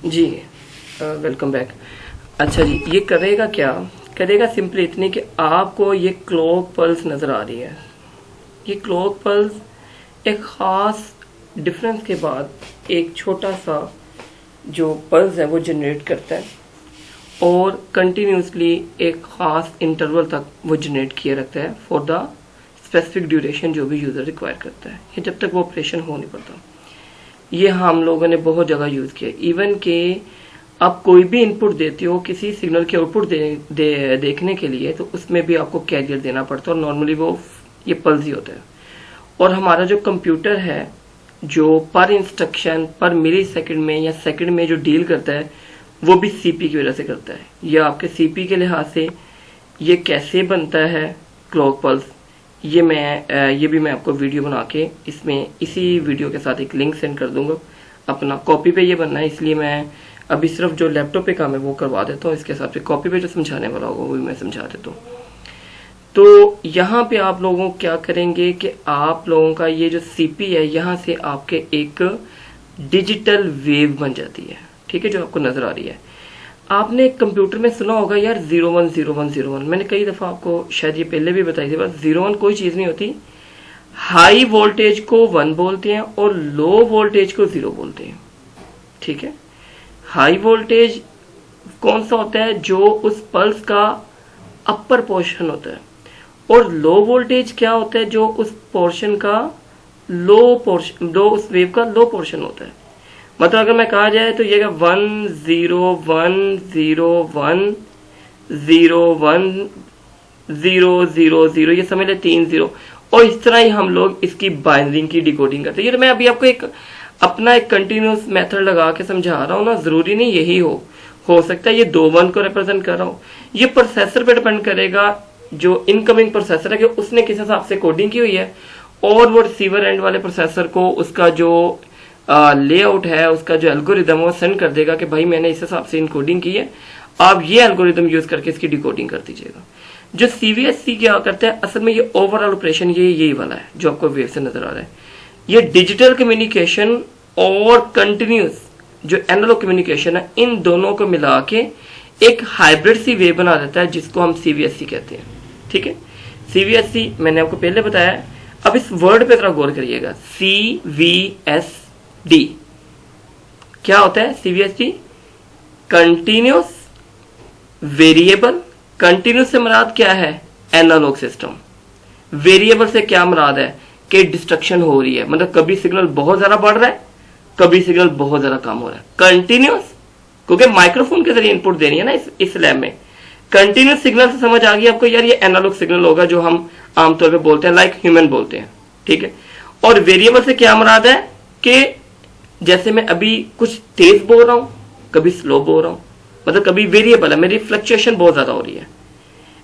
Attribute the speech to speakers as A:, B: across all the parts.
A: जी welcome back. अच्छा जी, ये करेगा क्या? करेगा सिंपली इतनी कि आपको ये क्लॉक पल्स नज़र आ रही है। ये क्लॉक पल्स एक ख़ास डिफरेंस के बाद एक छोटा सा जो पल्स है वो जनरेट करता है और कंटिन्यूसली एक ख़ास इंटरवल तक वो जनरेट किए रखता है फॉर द स्पेसिफिक ड्यूरेशन जो भी यूज़र रिक्वायर करता है, ये जब तक वो ऑपरेशन हो नहीं पड़ता। ये हम लोगों ने बहुत जगह यूज़ किया। इवन के आप कोई भी इनपुट देते हो किसी सिग्नल के आउटपुट देखने के लिए, तो उसमें भी आपको कैरियर देना पड़ता है और नॉर्मली वो ये पल्स ही होता है। और हमारा जो कंप्यूटर है जो पर इंस्ट्रक्शन पर मिली सेकेंड में या सेकेंड में जो डील करता है वो भी सीपी की वजह से करता है। यह आपके सीपी के लिहाज से ये कैसे बनता है क्लॉक पल्स, ये भी मैं आपको वीडियो बना के इसमें इसी वीडियो के साथ एक लिंक सेंड कर दूंगा। अपना कॉपी पे ये बनना है, इसलिए मैं अभी सिर्फ जो लैपटॉप पे काम है वो करवा देता हूँ। इसके साथ कॉपी पे जो समझाने वाला होगा वो भी मैं समझा देता हूँ। तो यहाँ पे आप लोगों क्या करेंगे कि आप लोगों का ये जो सीपी है यहाँ से आपके एक डिजिटल वेव बन जाती है, ठीक है, जो आपको नजर आ रही है। आपने कंप्यूटर में सुना होगा यार 010101, मैंने कई दफा आपको शायद ये पहले भी बताई थी, बस 01 कोई चीज नहीं होती। हाई वोल्टेज को 1 बोलते हैं और लो वोल्टेज को 0 बोलते हैं, ठीक है। हाई वोल्टेज कौन सा होता है? जो उस पल्स का अपर पोर्शन होता है। और लो वोल्टेज क्या होता है? जो उस पोर्शन का उस वेव का लो पोर्शन होता है। मतलब अगर मैं कहा जाए तो ये 1 0 1 0 1 0 1 0 0 0, ये समझ ले 3 0। और इस तरह ही हम लोग इसकी बाइनरी की डिकोडिंग करते हैं। ये तो मैं अभी आपको अपना एक कंटिन्यूस मेथड लगा के समझा रहा हूँ ना, जरूरी नहीं यही हो सकता है ये 2 1 को रिप्रेजेंट कर रहा हूँ। ये प्रोसेसर पे डिपेंड करेगा, जो इनकमिंग प्रोसेसर है कि उसने किस हिसाब से कोडिंग की हुई है, और वो रिसीवर एंड वाले प्रोसेसर को उसका जो लेआउट है, उसका जो एल्गोरिदम है वो सेंड कर देगा कि भाई मैंने इस हिसाब से इनकोडिंग की है, आप ये एल्गोरिदम यूज करके इसकी डिकोडिंग कर दीजिएगा। जो सीवीएससी क्या करता है असल में, ये ओवरऑल ऑपरेशन यही वाला है जो आपको वेव से नजर आ रहा है। ये डिजिटल कम्युनिकेशन और कंटिन्यूस जो एनालॉग कम्युनिकेशन है, इन दोनों को मिला के एक हाइब्रिड सी वेव बना देता है जिसको हम सीवीएससी कहते हैं, ठीक है। सीवीएससी मैंने आपको पहले बताया। अब इस वर्ड पे जरा गौर करिएगा, CVSD क्या होता है? सीवीएसडी कंटिन्यूस वेरिएबल। कंटिन्यूस से मुराद क्या है? Analogue system. वेरिएबल से क्या मुराद है कि डिस्ट्रक्शन हो रही है, मतलब कभी सिग्नल बहुत ज्यादा बढ़ रहा है, कभी सिग्नल बहुत ज्यादा कम हो रहा है। कंटिन्यूस क्योंकि माइक्रोफोन के जरिए इनपुट देनी है ना इस लैब में। कंटिन्यूस सिग्नल से समझ आ गई आपको यार, ये एनालॉग सिग्नल होगा जो हम आमतौर पे बोलते हैं, लाइक ह्यूमन बोलते हैं, ठीक है। और वेरिएबल से क्या मुराद है कि जैसे मैं अभी कुछ तेज बोल रहा हूं, कभी स्लो बोल रहा हूं, मतलब कभी वेरिएबल है, मेरी फ्लक्चुएशन बहुत ज्यादा हो रही है।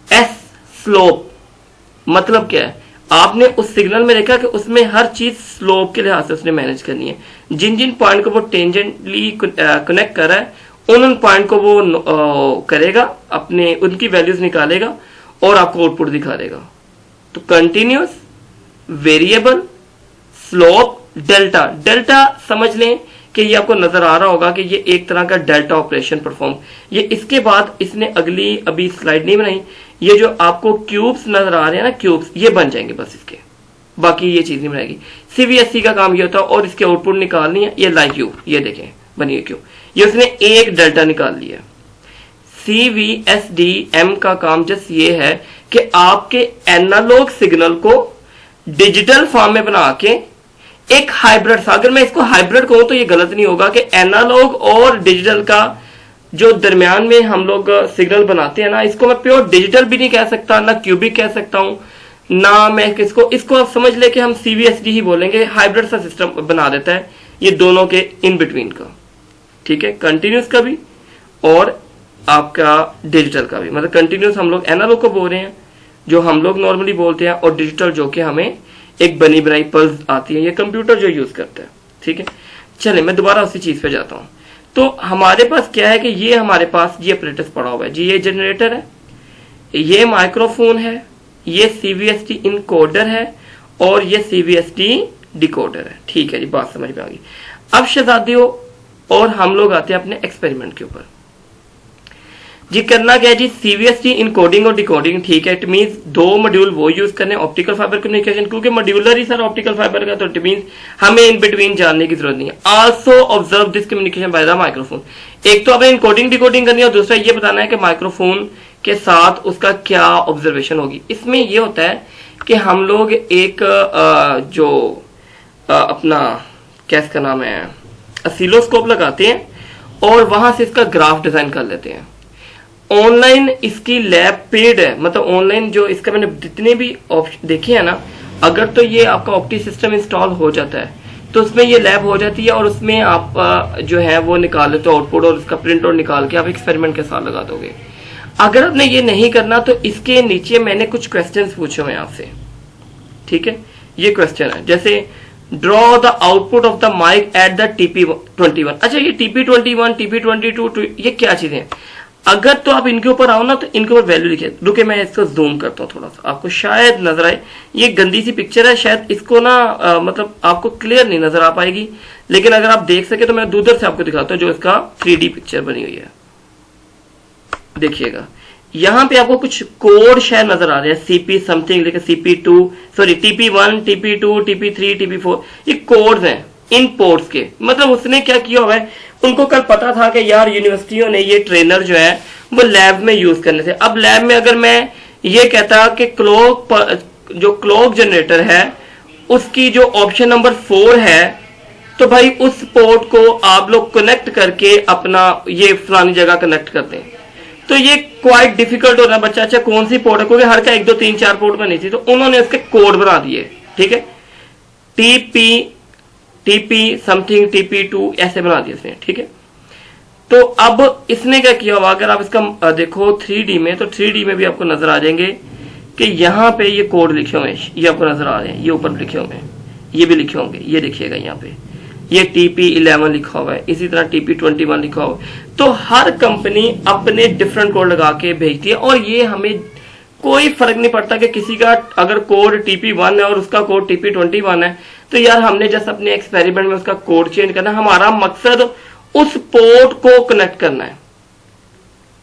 A: एस स्लोप मतलब क्या है? आपने उस सिग्नल में देखा कि उसमें हर चीज स्लोप के लिहाज से उसने मैनेज करनी है। जिन जिन पॉइंट को वो टेंजेंटली कनेक्ट कर रहा है उन पॉइंट को वो करेगा, अपने उनकी वैल्यूज निकालेगा और आपको आउटपुट दिखा देगा। तो continuous, variable, slope, delta. Delta समझ लें कि ये आपको नजर आ रहा होगा कि ये एक तरह का डेल्टा ऑपरेशन परफॉर्म। ये इसके बाद इसने अगली अभी स्लाइड नहीं बनाई, ये जो आपको क्यूब्स नजर आ रहे हैं ना, क्यूब्स ये बन जाएंगे बस इसके, बाकी ये चीज नहीं बनाएगी। सीवीएससी का काम ये होता है और इसके आउटपुट निकालनी है। ये लाइक क्यूब, ये देखें बनी हुई क्यूब, ये उसने एक डेल्टा निकाल लिया। CVSDM का काम जस्ट ये है कि आपके एनालॉग सिग्नल को डिजिटल फॉर्म में बना के एक हाइब्रिड सा, अगर मैं इसको हाइब्रिड कहूं तो ये गलत नहीं होगा कि एनालॉग और डिजिटल का जो दरमियान में हम लोग सिग्नल बनाते हैं ना, इसको मैं प्योर डिजिटल भी नहीं कह सकता, ना क्यूबिक कह सकता हूं, ना मैं इसको आप समझ ले कि हम CVSD ही बोलेंगे। हाइब्रिड सा सिस्टम बना देता है ये दोनों के इन बिटवीन का, ठीक है, कंटिन्यूस का भी और आपका डिजिटल का भी। मतलब कंटिन्यूस हम लोग एनालॉग को बोल रहे हैं जो हम लोग नॉर्मली बोलते हैं, और डिजिटल जो कि हमें एक बनी बनाई पल्स आती है, ये कंप्यूटर जो यूज करता है, ठीक है। चले मैं दोबारा उसी चीज पे जाता हूं। तो हमारे पास क्या है कि ये हमारे पास ये अपरेटस पड़ा हुआ है जी, ये जनरेटर है, ये माइक्रोफोन है, ये CVSD इनकोडर है और ये CVSD डिकोडर है, ठीक है जी, बात समझ में आ गई। अब शहजादियों और हम लोग आते हैं अपने एक्सपेरिमेंट के ऊपर। जी करना क्या है जी, सीवीएसटी इनकोडिंग और डिकोडिंग, ठीक है। इट मींस 2 मॉड्यूल वो यूज करने, ऑप्टिकल फाइबर कम्युनिकेशन, क्योंकि मॉड्यूलर ही सर ऑप्टिकल फाइबर का, तो इट मींस हमें इन बिटवीन जानने की जरूरत नहीं है। Also observe this communication by the microphone. एक तो आपने इनकोडिंग डिकोडिंग करनी है और दूसरा ये बताना है कि माइक्रोफोन के साथ उसका क्या ऑब्जर्वेशन होगी। इसमें ये होता है कि हम लोग एक जो अपना क्या इसका नाम है, ऑसिलोस्कोप लगाते हैं और वहां से इसका ग्राफ डिजाइन कर लेते हैं। ऑनलाइन इसकी लैब पेड है, मतलब ऑनलाइन जो इसका मैंने जितने भी ऑप्शन देखे हैं ना, अगर तो ये आपका ऑप्टी सिस्टम इंस्टॉल हो जाता है तो उसमें ये लैब हो जाती है और उसमें आप जो है वो निकाल लेते हो आउटपुट और उसका प्रिंट आउट निकाल के आप एक्सपेरिमेंट के साथ लगा दोगे। अगर आपने ये नहीं करना तो इसके नीचे मैंने कुछ क्वेश्चंस पूछे हुए आपसे, ठीक है। ये क्वेश्चन है जैसे draw the output of the mic at the TP21। अच्छा ये TP21 TP22 ये क्या चीजें हैं? अगर तो आप इनके ऊपर आओ ना तो इनके ऊपर वैल्यू लिखे। रुके मैं इसको जूम करता हूँ थोड़ा सा, आपको शायद नजर आए। ये गंदी सी पिक्चर है, शायद इसको ना मतलब आपको क्लियर नहीं नजर आ पाएगी, लेकिन अगर आप देख सके तो मैं दूर से आपको दिखाता हूँ जो इसका 3D पिक्चर बनी हुई है। देखिएगा यहाँ पे आपको कुछ कोड शायद नजर आ रहे हैं, CP समथिंग लेके CP2 sorry TP1 TP2 TP3 TP4, ये कोड्स हैं इन पोर्ट्स के। मतलब उसने क्या किया हुआ है, उनको कल पता था कि यार यूनिवर्सिटियों ने ये ट्रेनर जो है वो लैब में यूज करने थे। अब लैब में अगर मैं ये कहता कि जो क्लॉक जनरेटर है उसकी जो ऑप्शन नंबर 4 है, तो भाई उस पोर्ट को आप लोग कनेक्ट करके अपना ये फलानी जगह कनेक्ट करते हैं, तो ये क्वाइट डिफिकल्ट हो रहा है। बच्चा अच्छा कौन सी पोर्ट है, क्योंकि हर का 1 2 3 4 पोर्ट बनी थी, तो उन्होंने उसके कोड बना दिए, ठीक है। TP समथिंग TP2 ऐसे बना दिया इसने, ठीक है। तो अब इसने क्या किया होगा, अगर आप इसका देखो 3D में, तो 3D में भी आपको नजर आ जाएंगे कि यहाँ पे ये कोड लिखे हुए हैं, ये आपको नजर आ रहे हैं, ये ऊपर लिखे होंगे, ये भी लिखे होंगे, ये देखिएगा यहाँ पे ये TP11 लिखा हुआ है, इसी तरह TP21 लिखा हुआ है। तो हर कंपनी अपने डिफरेंट कोड लगा के भेजती है और ये हमें कोई फर्क नहीं पड़ता कि किसी का अगर कोड TP1 है और उसका कोड TP21 है, तो यार हमने जस्ट अपने एक्सपेरिमेंट में उसका कोड चेंज करना है। हमारा मकसद उस पोर्ट को कनेक्ट करना है,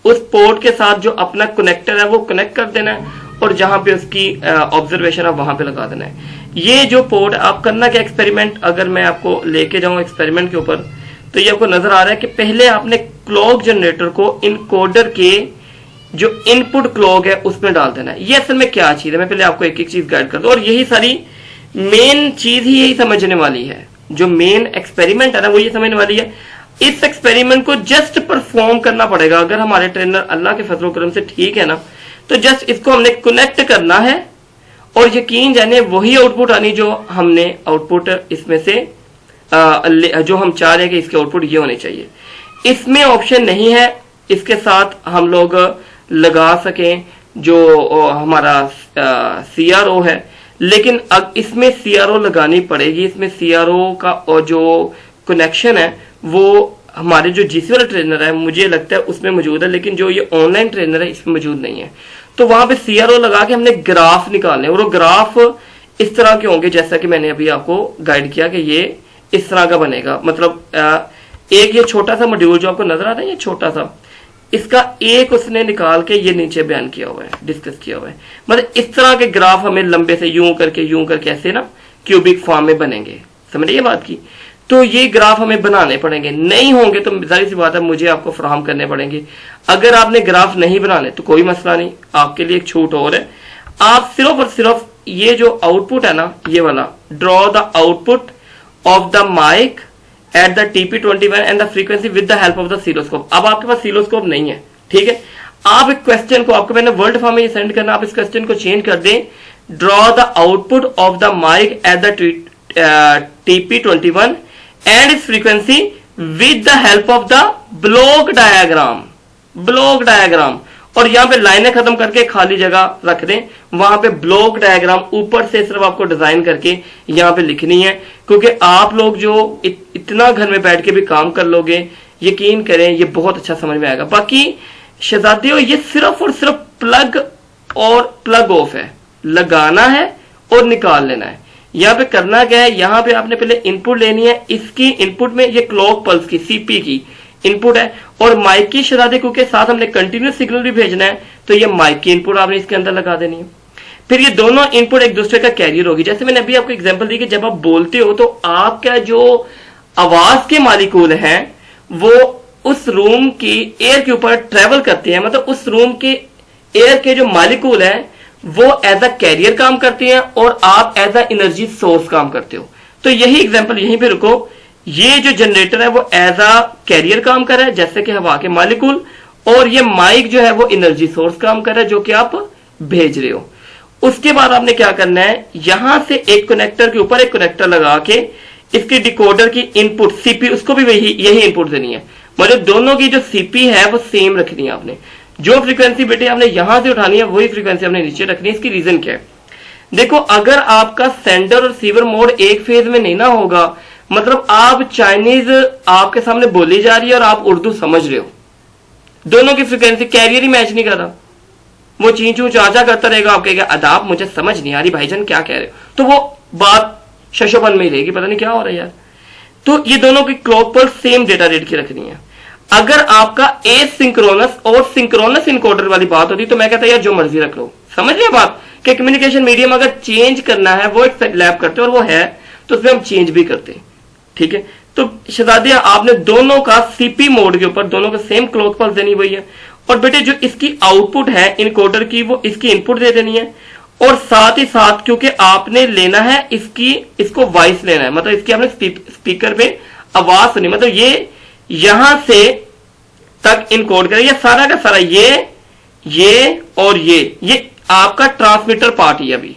A: उस पोर्ट के साथ जो अपना कनेक्टर है वो कनेक्ट कर देना है और जहां पे उसकी ऑब्जर्वेशन है वहां पे लगा देना है। ये जो पोर्ट आप करना क्या एक्सपेरिमेंट, अगर मैं आपको लेके जाऊं एक्सपेरिमेंट के ऊपर, तो ये आपको नजर आ रहा है कि पहले आपने क्लॉक जनरेटर को इनकोडर के जो इनपुट क्लॉक है उसमें डाल देना है। ये असल में क्या चीज है, मैं पहले आपको एक एक चीज गाइड कर दूं, और यही सारी मेन चीज ही यही समझने वाली है। जो मेन एक्सपेरिमेंट है ना वो ये समझने वाली है। इस एक्सपेरिमेंट को जस्ट परफॉर्म करना पड़ेगा। अगर हमारे ट्रेनर अल्लाह के फजल करम से ठीक है ना, तो जस्ट इसको हमने कनेक्ट करना है और यकीन जाने वही आउटपुट आनी जो हमने आउटपुट इसमें से जो हम चाह रहे हैं कि इसके आउटपुट ये होने चाहिए। इसमें ऑप्शन नहीं है इसके साथ हम लोग लगा सकें जो हमारा CRO है, लेकिन अब इसमें CRO लगानी पड़ेगी। इसमें CRO का जो कनेक्शन है वो हमारे जो GC वाला ट्रेनर है मुझे लगता है उसमें मौजूद है, लेकिन जो ये ऑनलाइन ट्रेनर है इसमें मौजूद नहीं है। तो वहां पे CRO लगा के हमने ग्राफ निकालने, और वो ग्राफ इस तरह के होंगे जैसा कि मैंने अभी आपको गाइड किया कि ये इस तरह का बनेगा। मतलब एक ये छोटा सा मॉड्यूल जो आपको नजर आता है, ये छोटा सा, इसका एक उसने निकाल के ये नीचे बयान किया हुआ है, डिस्कस किया हुआ है। मतलब इस तरह के ग्राफ हमें लंबे से यूं करके ऐसे ना क्यूबिक फॉर्म में बनेंगे, समझिए बात की। तो ये ग्राफ हमें बनाने पड़ेंगे, नहीं होंगे तो जाहिर सी बात है मुझे आपको फराहम करने पड़ेंगे। अगर आपने ग्राफ नहीं बनाने तो कोई मसला नहीं, आपके लिए एक छूट और है। आप सिर्फ और सिर्फ ये जो आउटपुट है ना, ये वाला draw the output of the mic at the TP21 and the frequency with the help of the oscilloscope. अब आपके पास सीलोस्कोप नहीं है, ठीक है। आप एक क्वेश्चन को, आपको मैंने वर्ड फॉर्म में सेंड करना, आप इस क्वेश्चन को चेंज कर दें, draw the output of the mic at the TP21 and its frequency with the help of the block diagram. और यहां पे लाइनें खत्म करके खाली जगह रख दें, वहां पे ब्लॉक डायग्राम ऊपर से सिर्फ आपको डिजाइन करके यहां पे लिखनी है, क्योंकि आप लोग जो इतना घर में बैठ के भी काम कर लोगे, यकीन करें ये बहुत अच्छा समझ में आएगा। बाकी शहजादियों ये सिर्फ और सिर्फ प्लग और प्लग ऑफ है, लगाना है और निकाल लेना है। यहाँ पे करना क्या है, यहाँ पे आपने पहले इनपुट लेनी है, इसकी इनपुट में ये क्लॉक पल्स की सीपी की इनपुट है, और माइक की शरारते के साथ हमने कंटिन्यूस सिग्नल भी भेजना है, तो ये माइक की इनपुट आपने इसके अंदर लगा देनी है। फिर ये दोनों इनपुट एक दूसरे का कैरियर होगी। जैसे मैंने अभी आपको एग्जांपल दी कि जब आप बोलते हो तो आपका जो आवाज के मालिकूल हैं वो उस रूम की एयर के ऊपर ट्रेवल करते हैं, मतलब उस रूम के एयर के जो मालिकूल हैं वो एज अ कैरियर काम करते हैं और आप एज अ एनर्जी सोर्स काम करते हो। तो यही एग्जांपल यहीं पे रुको, ये जो जनरेटर है वो एज अ कैरियर काम कर रहा है जैसे कि हवा के मालिकूल, और ये माइक जो है वो एनर्जी सोर्स काम कर रहा है जो कि आप भेज रहे हो। उसके बाद आपने क्या करना है, यहां से एक कनेक्टर के ऊपर एक कनेक्टर लगा के इसकी डिकोडर की इनपुट सीपी उसको भी यही इनपुट देनी है, मतलब दोनों की जो सीपी है वो सेम रखनी है। आपने जो फ्रीक्वेंसी बेटे आपने यहां से उठानी है वही फ्रीक्वेंसी आपने नीचे रखनी है। इसकी रीजन क्या है, देखो अगर आपका सेंडर और रिसीवर मोड एक फेज में नहीं ना होगा, मतलब आप चाइनीज आपके सामने बोली जा रही है और आप उर्दू समझ रहे हो, दोनों की फ्रीक्वेंसी कैरियर ही मैच नहीं कर रहा, वो चींचू चाचा करता रहेगा, आप कहेगा अदाब मुझे समझ नहीं आ रही भाईजान क्या कह रहे हो, तो वो बात शशोपन में ही रहेगी, पता नहीं क्या हो रहा है यार। तो ये दोनों की क्लॉक पर सेम डेटा रेट की रखनी है। अगर आपका एसिंक्रोनस और सिंक्रोनस इनकोडर वाली बात होती तो मैं कहता यार जो मर्जी रख लो, समझ रहे बात कि कम्युनिकेशन मीडियम अगर चेंज करना है वो एक लैब करते और वो है तो उसमें हम चेंज भी करते, ठीक है। तो शहजादिया आपने दोनों का सीपी मोड के ऊपर दोनों को सेम क्लॉक पल्स देनी हुई है, और बेटे जो इसकी आउटपुट है इनकोडर की वो इसकी इनपुट दे देनी है, और साथ ही साथ क्योंकि आपने लेना है इसको वॉइस लेना है, मतलब इसकी आपने स्पीकर पे आवाज सुनी, मतलब ये यहां से तक इनकोड करें, ये सारा का सारा ये और ये आपका ट्रांसमीटर पार्ट ही अभी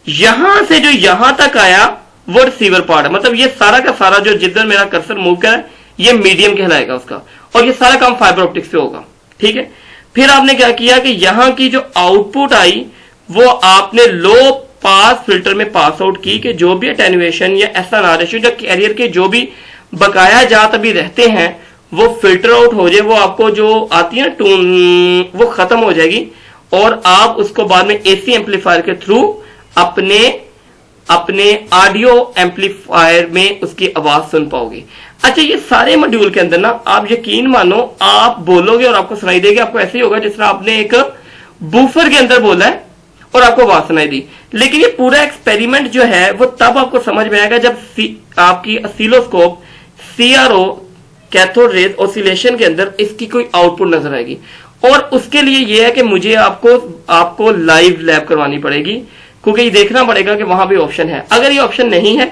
A: यहां से जो यहां तक आया वो रिसीवर पार्ट है, मतलब ये सारा का सारा जो जिधर मेरा कर्सर मूव कर ये मीडियम कहलाएगा उसका, और ये सारा काम फाइबर ऑप्टिक्स पे होगा, ठीक है। फिर आपने क्या किया कि यहां की जो आउटपुट आई वो आपने लो पास फिल्टर में पास आउट की कि जो भी अटेन्युएशन या एसएनआर रेशियो जो कैरियर के जो भी बकाया जात अभी रहते हैं वो फिल्टर आउट हो जाए, वो आपको जो आती है ना टून वो खत्म हो जाएगी, और आप उसको बाद में एसी एम्पलीफायर के थ्रू अपने ऑडियो एम्पलीफायर में उसकी आवाज सुन पाओगे। अच्छा ये सारे मॉड्यूल के अंदर ना आप यकीन मानो आप बोलोगे और आपको सुनाई देगी, आपको ऐसे ही होगा जिस तरह आपने एक बूफर के अंदर बोला है और आपको आवाज सुनाई दी। लेकिन ये पूरा एक्सपेरिमेंट जो है वो तब आपको समझ में आएगा जब आपकी oscilloscope CRO cathode rays oscillation के अंदर इसकी कोई आउटपुट नजर आएगी, और उसके लिए यह है कि मुझे आपको लाइव लैब करवानी पड़ेगी, क्योंकि ये देखना पड़ेगा कि वहां भी ऑप्शन है। अगर ये ऑप्शन नहीं है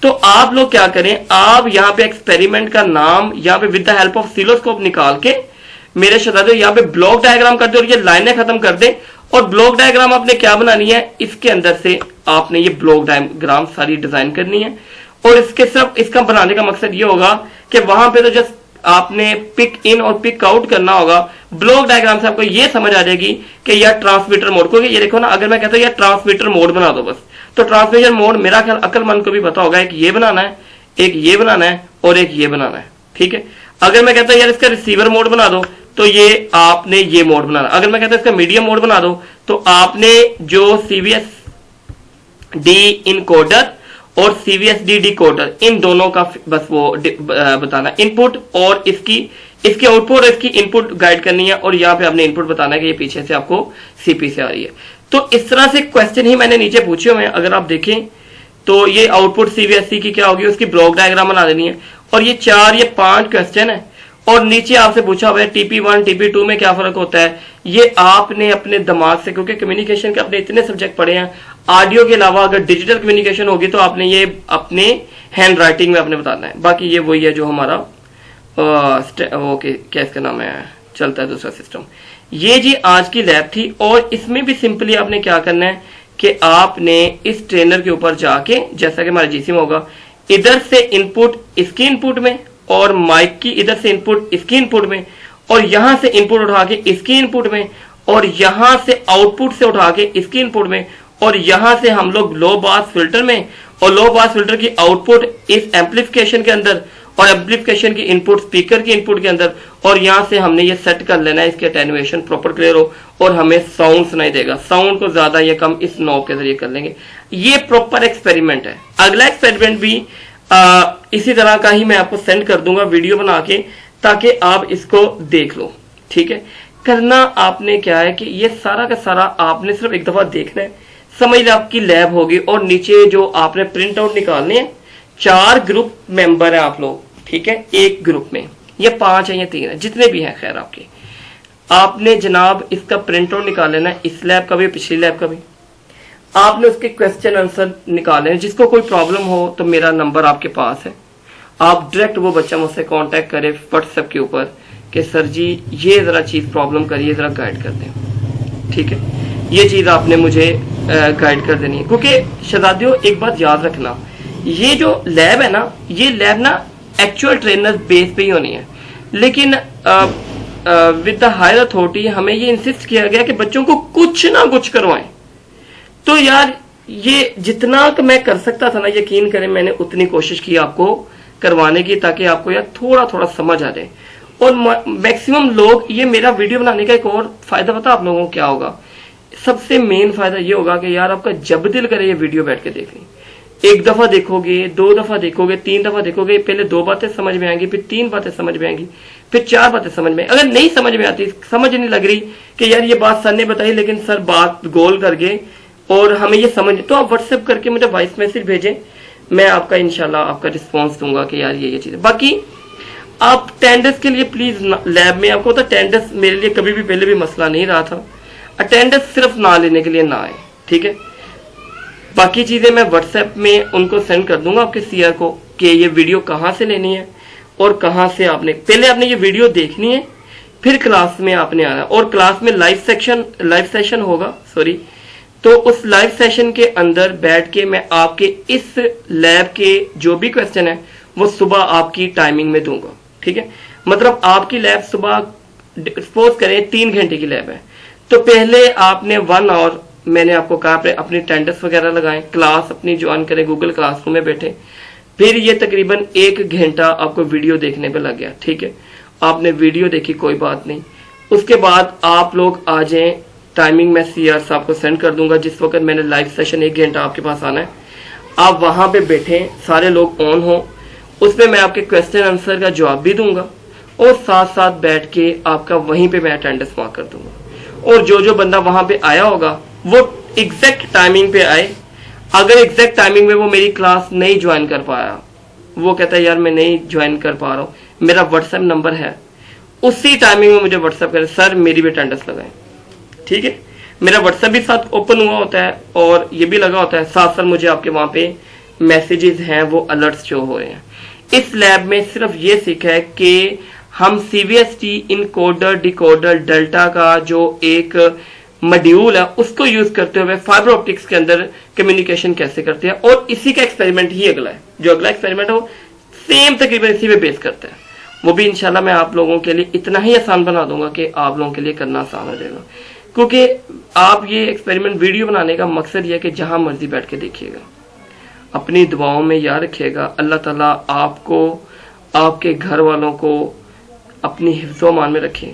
A: तो आप लोग क्या करें, आप यहां पे एक्सपेरिमेंट का नाम यहां पे with the help of oscilloscope निकाल के मेरे शहजादे यहां पे ब्लॉक डायग्राम कर दे और ये लाइनें खत्म कर दे, और ब्लॉक डायग्राम आपने क्या बनानी है, इसके अंदर से आपने ये ब्लॉक डायग्राम सारी डिजाइन करनी है, और इसके सिर्फ इसका बनाने का मकसद ये होगा कि वहां पे तो जस्ट आपने पिक इन और पिक आउट करना होगा। ब्लॉक डायग्राम से आपको ये समझ आ जाएगी कि यह ट्रांसमीटर मोड, क्योंकि ये देखो ना अगर मैं कहता हूं यह ट्रांसमीटर मोड बना दो बस, तो ट्रांसमीटर मोड मेरा ख्याल अक्लमंद को भी पता होगा, एक ये बनाना है, एक ये बनाना है और एक ये बनाना है, ठीक है। अगर मैं कहता हूं यार इसका रिसीवर मोड बना दो तो ये आपने ये मोड बनाना, अगर मैं कहता हूं इसका मीडियम मोड बना दो तो आपने जो सीवीएस डी इनकोडर और सीवीएसडी डिकोडर इन दोनों का बस वो बताना इनपुट, और इसकी आउटपुट और इसकी इनपुट गाइड करनी है, और यहाँ पे आपने इनपुट बताना है कि ये पीछे से आपको सीपी से आ रही है। तो इस तरह से क्वेश्चन ही मैंने नीचे पूछे हुए हैं, अगर आप देखें तो ये आउटपुट सीवीएससी की क्या होगी उसकी ब्लॉक डायग्राम बना देनी है, और ये 5 क्वेश्चन है, और नीचे आपसे पूछा हुआ है TP1 TP2 में क्या फर्क होता है, ये आपने अपने दिमाग से, क्योंकि कम्युनिकेशन के अपने इतने सब्जेक्ट पढ़े हैं, ऑडियो के अलावा अगर डिजिटल कम्युनिकेशन होगी तो आपने ये अपने हैंड राइटिंग में आपने बताना है। बाकी ये वही है जो हमारा ओके क्या इसका नाम है चलता है दूसरा सिस्टम। ये जी आज की लैब थी, और इसमें भी सिंपली आपने क्या करना है कि आपने इस ट्रेनर के ऊपर जाके जैसा कि हमारा जीसी में होगा, इधर से इनपुट इसकी इनपुट में और माइक की इधर से इनपुट इसकी इनपुट में, और यहां से इनपुट उठा के इसकी इनपुट में, और यहां से आउटपुट से उठा के इसकी इनपुट में, और यहां से हम लोग लो पास फिल्टर में, और लो पास फिल्टर की आउटपुट इस एम्पलीफिकेशन के अंदर, और एम्पलीफिकेशन की इनपुट स्पीकर की इनपुट के अंदर, और यहां से हमने ये सेट कर लेना है इसकी अटेन्युएशन प्रॉपर क्लियर हो और हमें साउंड सुनाई देगा। साउंड को ज्यादा या कम इस नॉब के जरिए कर लेंगे। ये प्रॉपर एक्सपेरिमेंट है। अगला एक्सपेरिमेंट भी इसी तरह का ही मैं आपको सेंड कर दूंगा वीडियो बना के, ताकि आप इसको देख लो। ठीक है, करना आपने क्या है कि ये सारा का सारा आपने सिर्फ एक दफा देखना है, समझ लो आपकी लैब होगी। और नीचे जो आपने प्रिंट आउट निकालने हैं, 4 ग्रुप मेंबर है आप लोग, ठीक है, एक ग्रुप में, ये 5 है या 3 है, जितने भी हैं खैर आपके, आपने जनाब इसका प्रिंट आउट निकाल लेना है, इस लैब का भी पिछली लैब का भी। आपने उसके क्वेश्चन आंसर निकाले। जिसको कोई प्रॉब्लम हो तो मेरा नंबर आपके पास है, आप डायरेक्ट वो बच्चा मुझसे कांटेक्ट करे व्हाट्सएप के ऊपर कि सर जी ये जरा चीज प्रॉब्लम करिए, जरा गाइड कर दें। ठीक है, ये चीज आपने मुझे गाइड कर देनी है। क्योंकि शहजादियों एक बात याद रखना, ये जो लैब है ना, ये लैब ना एक्चुअल ट्रेनर बेस पे ही होनी है, लेकिन विद द हायर अथॉरिटी हमें ये इंसिस्ट किया गया कि बच्चों को कुछ ना कुछ करवाएं। तो यार ये जितना मैं कर सकता था ना, यकीन करें मैंने उतनी कोशिश की आपको करवाने की, ताकि आपको यार थोड़ा थोड़ा समझ आ जाए। और मैक्सिमम लोग, ये मेरा वीडियो बनाने का एक और फायदा पता आप लोगों को क्या होगा, सबसे मेन फायदा ये होगा कि यार आपका जब दिल करे ये वीडियो बैठ के देख ली। 1 दफा देखोगे, 2 दफा देखोगे, 3 दफा देखोगे, पहले 2 बातें समझ में आएंगी, फिर 3 बातें समझ में आएंगी, फिर 4 बातें समझ में। अगर नहीं समझ में आती, समझ नहीं लग रही कि यार ये बात सर ने बताई लेकिन सर बात गोल कर गए और हमें ये समझ, तो आप व्हाट्सएप करके मुझे वॉइस मैसेज भेजें, मैं आपका इंशाल्लाह आपका रिस्पॉन्स दूंगा कि यार ये चीज है। बाकी आप अटेंडेंस के लिए प्लीज लैब में, आपको तो अटेंडेंस मेरे लिए कभी भी पहले भी मसला नहीं रहा था, अटेंडेंस सिर्फ ना लेने के लिए ना आए। ठीक है, बाकी चीजें मैं व्हाट्सएप में उनको सेंड कर दूंगा आपके सीआर को कि ये वीडियो कहाँ से लेनी है और कहाँ से आपने, पहले आपने ये वीडियो देखनी है, फिर क्लास में आपने आना। और क्लास में लाइव सेशन होगा, सॉरी, तो उस लाइव सेशन के अंदर बैठ के मैं आपके इस लैब के जो भी क्वेश्चन है वो सुबह आपकी टाइमिंग में दूंगा। ठीक है, मतलब आपकी लैब सुबह सपोज करें 3 घंटे की लैब है, तो पहले आपने 1 आवर मैंने आपको कहा अपनी अटेंडेंस वगैरह लगाएं, क्लास अपनी ज्वाइन करें, गूगल क्लासरूम में बैठे, फिर ये तकरीबन 1 घंटा आपको वीडियो देखने पे लग गया। ठीक है, आपने वीडियो देखी, कोई बात नहीं, उसके बाद आप लोग आ जाएं, टाइमिंग मैं सीआर साहब को सेंड कर दूंगा, जिस वक्त मैंने लाइव सेशन 1 घंटा आपके पास आना है, आप वहां पे बैठे, सारे लोग ऑन हो, उसमें मैं आपके क्वेश्चन आंसर का जवाब भी दूंगा और साथ साथ बैठ के आपका वहीं पे मैं अटेंडेंस मार्क कर दूंगा। और जो बंदा वहां पे आया होगा वो एग्जैक्ट टाइमिंग पे आए। अगर एग्जैक्ट टाइमिंग में वो मेरी क्लास नहीं ज्वाइन कर पाया, वो कहता है यार मैं नहीं ज्वाइन कर पा रहा हूँ, मेरा व्हाट्सएप नंबर है, उसी टाइमिंग में मुझे व्हाट्सएप करें, सर मेरी भी अटेंडेंस लगाएं। ठीक है, मेरा व्हाट्सएप भी साथ ओपन हुआ होता है और ये भी लगा होता है, साथ साथ मुझे आपके वहां पे मैसेजेस हैं वो अलर्ट्स शो हो रहे हैं। इस लैब में सिर्फ ये सीखा है कि हम सीवीएसटी इनकोडर डिकोडर डेल्टा का जो एक मॉड्यूल है उसको यूज करते हुए फाइबर ऑप्टिक्स के अंदर कम्युनिकेशन कैसे करते हैं, और इसी का एक्सपेरिमेंट ही अगला है। जो अगला एक्सपेरिमेंट है वो सेम तकरीबन इसी पे बेस करता है, वो भी इंशाल्लाह मैं आप लोगों के लिए इतना ही आसान बना दूंगा कि आप लोगों के लिए करना आसान हो जाएगा। क्योंकि आप ये एक्सपेरिमेंट वीडियो बनाने का मकसद यह है कि जहां मर्जी बैठ के देखिएगा, अपनी दुआओं में याद रखिएगा, अल्लाह ताला आपको, आपके घर वालों को अपनी हिफ्ज़ो मान में रखें,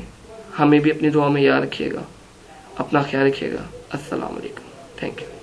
A: हमें भी अपनी दुआ में याद रखिएगा, अपना ख्याल रखिएगा। अस्सलाम वालेकुम, थैंक यू।